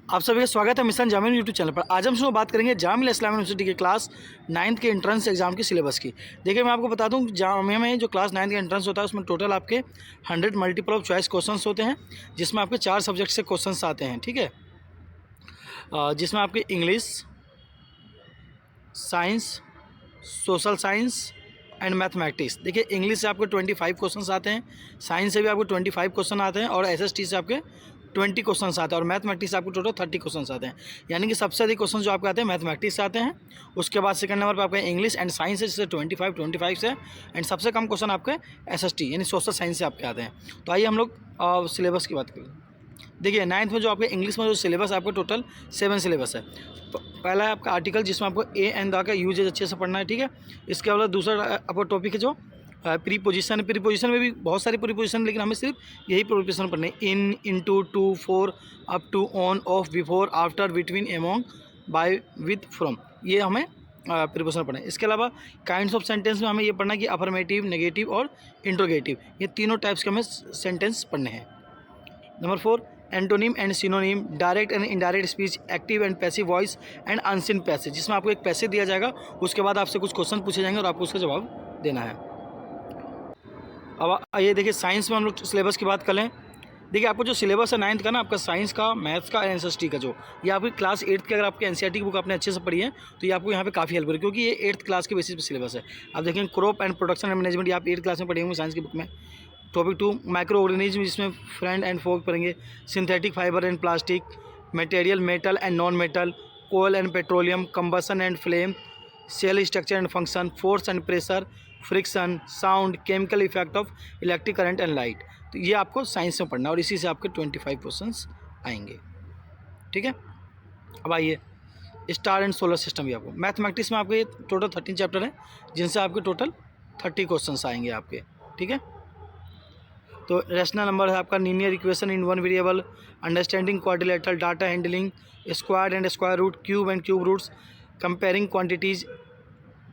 आप सभी का स्वागत है मिशन जामिया यूट्यूब चैनल पर। आज हम सुबह बात करेंगे जामिया इस्लामिया यूनिवर्सिटी के क्लास 9th के एंट्रेंस एग्जाम की सिलेबस की। देखिए मैं आपको बता दूं, जामिया में जो क्लास 9th का एंट्रेंस होता है उसमें टोटल आपके 100 मल्टीपल ऑफ चॉइस क्वेश्चंस होते हैं, जिसमें आपके 4 सब्जेक्ट से क्वेश्चंस आते हैं। ठीक है, जिसमें आपके English, science, social science and mathematics. देखिए इंग्लिश से आपको 25 क्वेश्चंस आते हैं, साइंस से भी आपको 25 क्वेश्चन आते हैं और एसएसटी से आपके 20 क्वेश्चंस आते हैं और मैथमेटिक्स से आपको टोटल 30 क्वेश्चंस आते हैं। यानी कि सबसे अधिक क्वेश्चन जो आपके आते हैं मैथमेटिक्स से आते हैं, उसके बाद सेकंड नंबर पर आपका इंग्लिश एंड साइंस है जिससे 25 से, एंड सबसे कम क्वेश्चन आपके एसएसटी यानी सोशल साइंस से आपके आते हैं। तो आइए हम लोग सिलेबस की बात करें। देखिए 9th में जो आपके इंग्लिश में जो सिलेबस है आपको टोटल 7 सिलेबस है। पहला है आपका आर्टिकल, जिसमें आपको ए एंड द का यूजेज अच्छे से पढ़ना है। ठीक है, इसके बाद दूसरा आपका टॉपिक है जो प्रीपोजिशन है। प्रीपोजिशन में भी बहुत सारी प्रीपोजिशन, लेकिन हमें सिर्फ यही प्रीपोजिशन पढ़ने हैं। In, into, to, for, up to, on, of, before, after, between, among, by, with, from, ये हमें प्रीपोजिशन पढ़ना है। इसके अलावा काइंड्स ऑफ सेंटेंस में हमें ये पढ़ना है कि अफर्मेटिव, नेगेटिव और इंट्रोगेटिव, ये तीनों टाइप्स के हमें सेंटेंस पढ़ने हैं। Number 4 antonym and synonym, direct and indirect speech, active and passive voice and unseen passage, जिसमें आपको एक पैसेज दिया जाएगा, उसके बाद आपसे कुछ क्वेश्चन पूछे जाएंगे और आपको उसका जवाब देना है। अब ये देखिए साइंस में हम लोग सिलेबस की बात कर लें। देखिए आपको जो सिलेबस है 9th का ना, आपका साइंस का, मैथ्स का, एनएसएसटी का, जो ये आपकी क्लास 8th की अगर आपके एनसीईआरटी की बुक आपने अच्छे से पढ़ी है तो ये आपको यहाँ पे काफ़ी हेल्प करेगी, क्योंकि ये 8th क्लास के बेसिस पे सिलेबस है। आप देखें crop and production and management, ये आप 8th क्लास में पढ़े होंगे साइंस की बुक में। टॉपिक 2 माइक्रो ऑर्गेनिज्म, जिसमें फ्रेंड एंड फोक पढ़ेंगे। Synthetic fibre and plastic, material, metal and non metal, coal and petroleum, combustion and flame, cell structure and function, force and pressure, friction, sound, chemical effect of electric current and light. तो ये आपको science में पढ़ना है और इसी से आपके 25 क्वेश्चंस आएंगे। ठीक है, अब आइए स्टार एंड सोलर सिस्टम भी आपको। मैथमेटिक्स में आपके टोटल 13 चैप्टर हैं, जिनसे आपके टोटल 30 क्वेश्चंस आएंगे आपके। ठीक है, तो रैशनल नंबर है आपका, linear equation in one variable, understanding quadrilateral, data handling, square and square root, cube and cube roots, comparing quantities,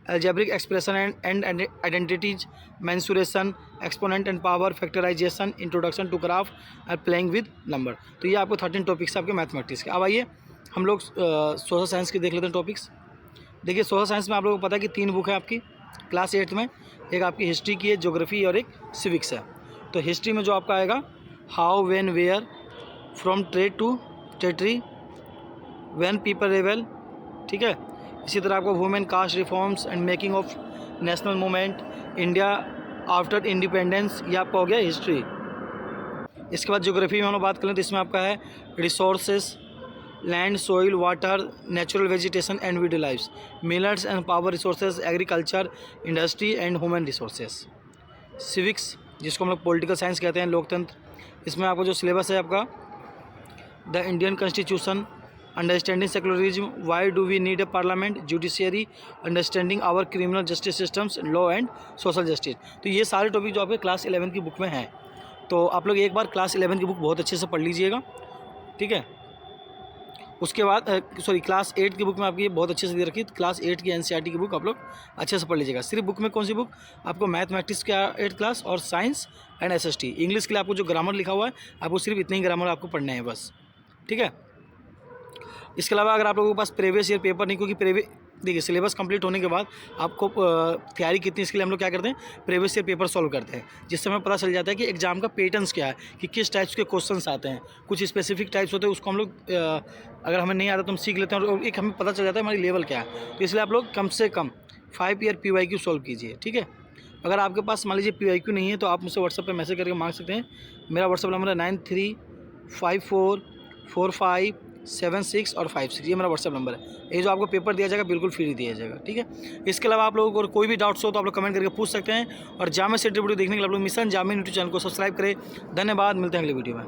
algebraic expression and identities, mensuration, exponent and power, factorization, introduction to graph and playing with number। तो ये आपको 13 topics आपके mathematics के। अब आइए हम लोग social science के देख लेते हैं टॉपिक्स। देखिए सोशल साइंस में आप लोगों को पता है कि 3 बुक है आपकी क्लास 8th में, एक आपकी हिस्ट्री की है, ज्योग्राफी और एक सिविक्स है। तो हिस्ट्री में जो आपका आएगा how, when, where, from trade to territory, when people rebel. ठीक है, इसी तरह आपको women caste reforms and making of national movement, India after independence, ये आपका हो गया हिस्ट्री। इसके बाद ज्योग्राफी में हम लोग बात करें तो इसमें आपका है resources, land, soil, water, natural vegetation and wild lifes, minerals and power resources, agriculture, industry and human resources. Civics, जिसको हम लोग पॉलिटिकल साइंस कहते हैं, लोकतंत्र, इसमें आपको जो सिलेबस है आपका the Indian constitution, understanding secularism, why do we need a parliament, judiciary, understanding our criminal justice systems, law and social justice. तो ये सारे टॉपिक जो आपके क्लास 11 की बुक में हैं, तो आप लोग एक बार क्लास 11 की बुक बहुत अच्छे से पढ़ लीजिएगा। ठीक है, उसके बाद क्लास 8 की बुक में आपकी बहुत अच्छे से दे रखी है, क्लास 8 की एनसीईआरटी की बुक आप लोग अच्छे से पढ़ लीजिएगा। सिर्फ बुक में कौन सी बुक आपको मैथमेटिक्स का 8th क्लास और साइंस एंड एसएसटी। इंग्लिश के लिए आपको जो ग्रामर लिखा हुआ है आपको सिर्फ इतने ही ग्रामर आपको पढ़ने हैं बस। ठीक है, इसके अलावा अगर आप लोगों के पास प्रीवियस ईयर पेपर नहीं, क्योंकि देखिए सिलेबस कंप्लीट होने के बाद आपको तैयारी कितनी, इसके लिए हम लोग क्या करते हैं प्रीवियस ईयर पेपर सॉल्व करते हैं, जिससे हमें पता चल जाता है कि एग्जाम का पैटर्न्स क्या है, कि किस टाइप्स के क्वेश्चंस आते हैं। कुछ स्पेसिफिक टाइप्स होते हैं, उसको हम लोग अगर हमें नहीं आता तो हम सीख लेते हैं और एक हमें पता चल जाता है हमारी लेवल क्या है। तो इसलिए आप लोग कम से कम 5 ईयर PYQ सॉल्व कीजिए। ठीक है, अगर आपके पास मान लीजिए PYQ नहीं है तो आप मुझसे व्हाट्सएप पर मैसेज करके मांग सकते हैं। मेरा व्हाट्सएप नंबर है 93544576 और 56, ये मेरा व्हाट्सएप नंबर है। ये जो आपको पेपर दिया जाएगा बिल्कुल फ्री दिया जाएगा। ठीक है, इसके अलावा आप लोगों को कोई भी डाउट्स हो तो आप लोग कमेंट करके पूछ सकते हैं। और जामिया से वीडियो देखने के लिए आप लोग मिशन जामिया यूट्यूब चैनल को सब्सक्राइब करें। धन्यवाद, मिलते हैं अगले वीडियो में।